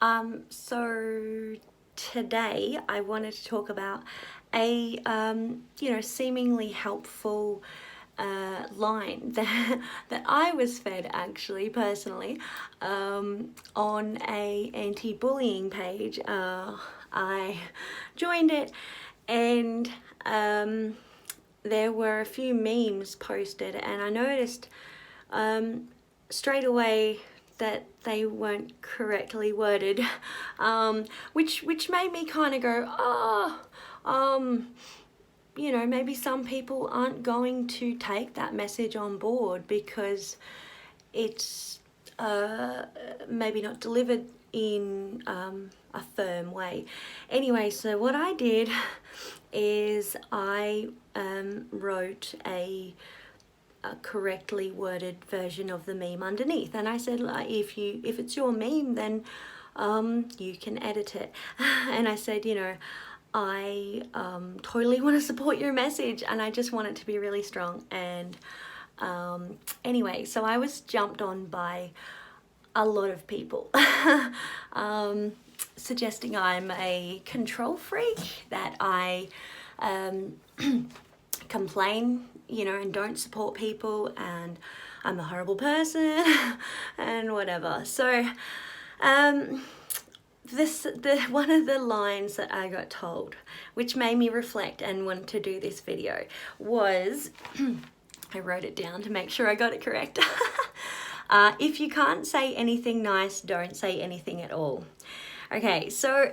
So today I wanted to talk about a seemingly helpful line that I was fed, actually, personally, on a anti-bullying page. I joined it, and there were a few memes posted, and I noticed straight away that they weren't correctly worded, which made me kind of go, maybe some people aren't going to take that message on board because it's maybe not delivered in a firm way. Anyway, so what I did is I wrote a correctly worded version of the meme underneath, and I said, like, if it's your meme, then you can edit it. And I said, I totally want to support your message, and I just want it to be really strong. And anyway, so I was jumped on by a lot of people suggesting I'm a control freak, that I complain, and don't support people, and I'm a horrible person and whatever. So one of the lines that I got told, which made me reflect and want to do this video, was I wrote it down to make sure I got it correct. If you can't say anything nice, don't say anything at all. Okay, so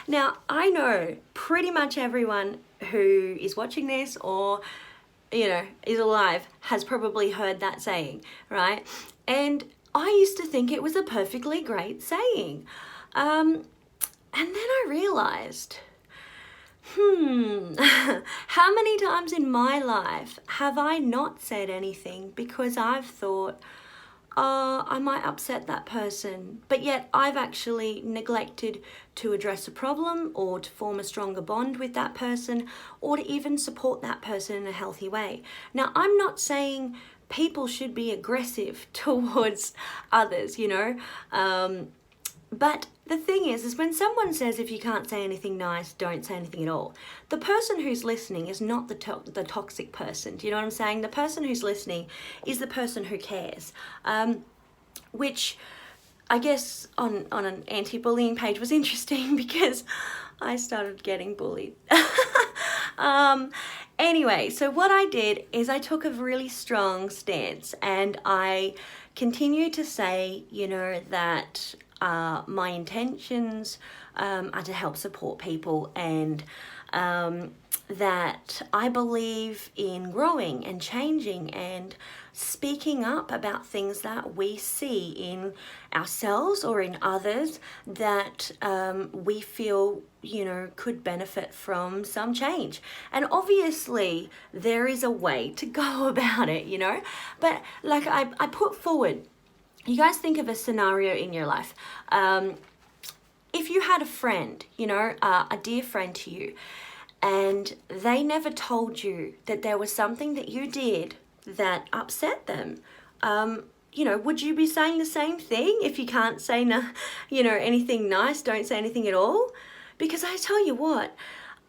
now I know pretty much everyone who is watching this or is alive has probably heard that saying, right? And I used to think it was a perfectly great saying. And then I realized, how many times in my life have I not said anything because I've thought, I might upset that person, but yet I've actually neglected to address a problem or to form a stronger bond with that person or to even support that person in a healthy way. Now, I'm not saying people should be aggressive towards others, but the thing is when someone says, if you can't say anything nice, don't say anything at all, the person who's listening is not the toxic person. Do you know what I'm saying? The person who's listening is the person who cares, which I guess on an anti-bullying page was interesting because I started getting bullied. Anyway, so what I did is I took a really strong stance, and I continue to say, that my intentions are to help support people, and that I believe in growing and changing and speaking up about things that we see in ourselves or in others that we feel could benefit from some change. And obviously there is a way to go about it, but like I put forward, you guys think of a scenario in your life. If you had a friend, a dear friend to you, and they never told you that there was something that you did that upset them, would you be saying the same thing? If you can't say anything nice, don't say anything at all? Because I tell you what,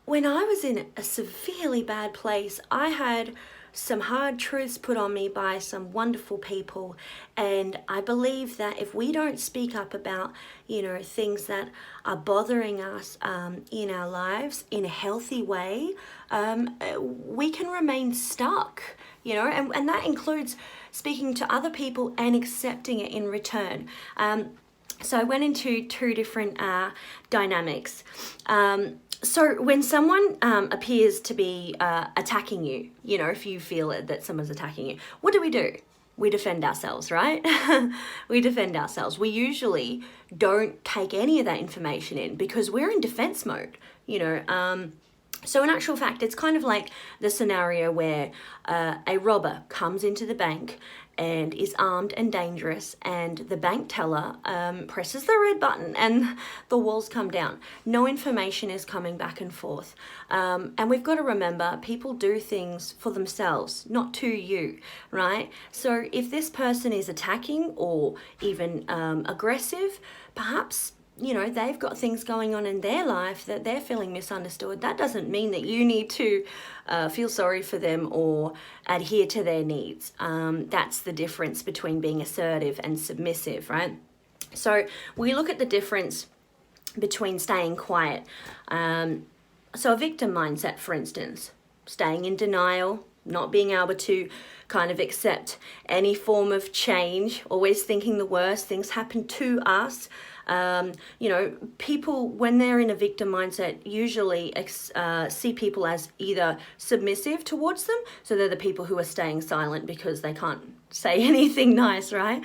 when I was in a severely bad place, I had some hard truths put on me by some wonderful people, and I believe that if we don't speak up about things that are bothering us in our lives in a healthy way, we can remain stuck, and that includes speaking to other people and accepting it in return. So I went into two different dynamics. So when someone appears to be attacking you, if you feel that someone's attacking you, what do? We defend ourselves, right? We defend ourselves. We usually don't take any of that information in because we're in defense mode, So in actual fact, it's kind of like the scenario where a robber comes into the bank and is armed and dangerous, and the bank teller presses the red button and the walls come down. No information is coming back and forth. And we've got to remember, people do things for themselves, not to you, right? So if this person is attacking or even aggressive, perhaps you know, they've got things going on in their life that they're feeling misunderstood. That doesn't mean that you need to feel sorry for them or adhere to their needs. That's the difference between being assertive and submissive, right? So we look at the difference between staying quiet. So a victim mindset, for instance, staying in denial, not being able to kind of accept any form of change, always thinking the worst, things happen to us. You know, people, when they're in a victim mindset, usually see people as either submissive towards them, so they're the people who are staying silent because they can't say anything nice, right?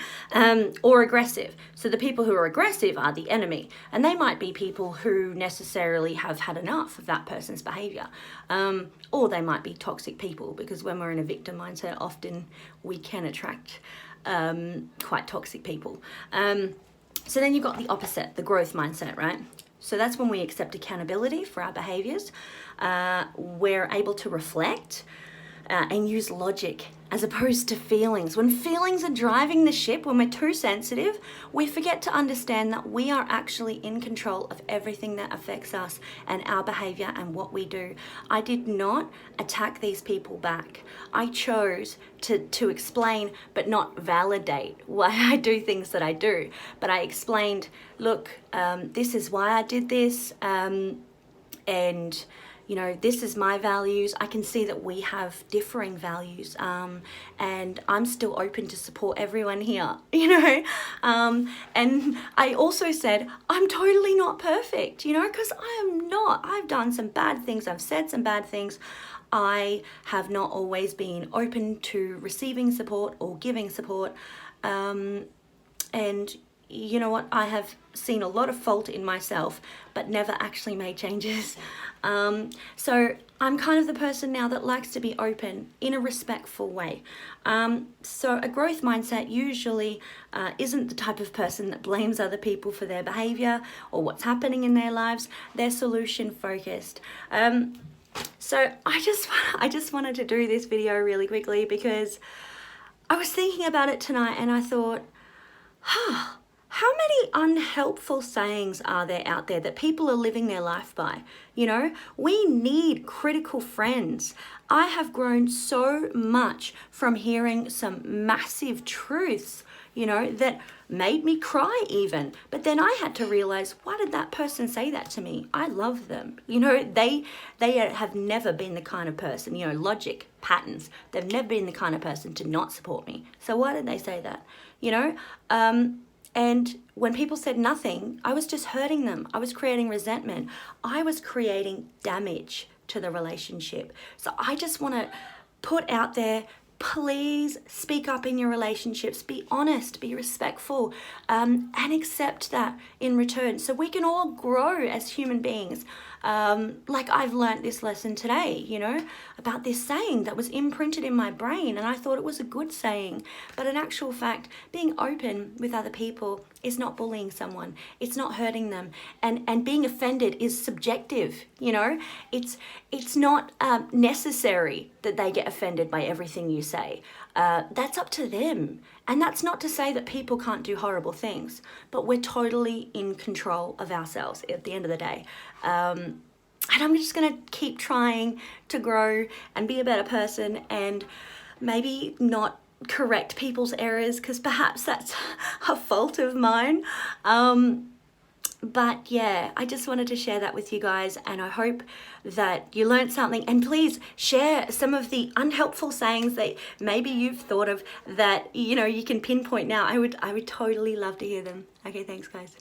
Or aggressive. So the people who are aggressive are the enemy, and they might be people who necessarily have had enough of that person's behavior. Or they might be toxic people, because when we're in a victim mindset, often we can attract quite toxic people. So then you've got the opposite, the growth mindset, right? So that's when we accept accountability for our behaviors. We're able to reflect and use logic as opposed to feelings. When feelings are driving the ship, when we're too sensitive, we forget to understand that we are actually in control of everything that affects us and our behavior and what we do. I did not attack these people back. I chose to explain but not validate why I do things that I do. But I explained, look, this is why I did this, and you know, this is my values. I can see that we have differing values, and I'm still open to support everyone here, you know. And I also said, I'm totally not perfect, you know, because I am not. I've done some bad things. I've said some bad things. I have not always been open to receiving support or giving support. And you know what? I have seen a lot of fault in myself, but never actually made changes. So I'm kind of the person now that likes to be open in a respectful way. So a growth mindset usually isn't the type of person that blames other people for their behavior or what's happening in their lives. They're solution focused. So I just wanted to do this video really quickly because I was thinking about it tonight and I thought, how many unhelpful sayings are there out there that people are living their life by? You know, we need critical friends. I have grown so much from hearing some massive truths, you know, that made me cry even. But then I had to realize, why did that person say that to me? I love them. You know, they have never been the kind of person, you know, logic, patterns. They've never been the kind of person to not support me. So why did they say that? You know, and when people said nothing, I was just hurting them. I was creating resentment. I was creating damage to the relationship. So I just want to put out there, please speak up in your relationships. Be honest, be respectful, and accept that in return. So we can all grow as human beings. Like I've learned this lesson today, you know, about this saying that was imprinted in my brain, and I thought it was a good saying. But in actual fact, being open with other people is not bullying someone. It's not hurting them. And being offended is subjective, you know. It's not necessary that they get offended by everything you say. That's up to them. And that's not to say that people can't do horrible things, but we're totally in control of ourselves at the end of the day. And I'm just going to keep trying to grow and be a better person, and maybe not correct people's errors, because perhaps that's a fault of mine. But yeah, I just wanted to share that with you guys, and I hope that you learned something. And please share some of the unhelpful sayings that maybe you've thought of that, you know, you can pinpoint now. I would totally love to hear them. Okay, thanks guys.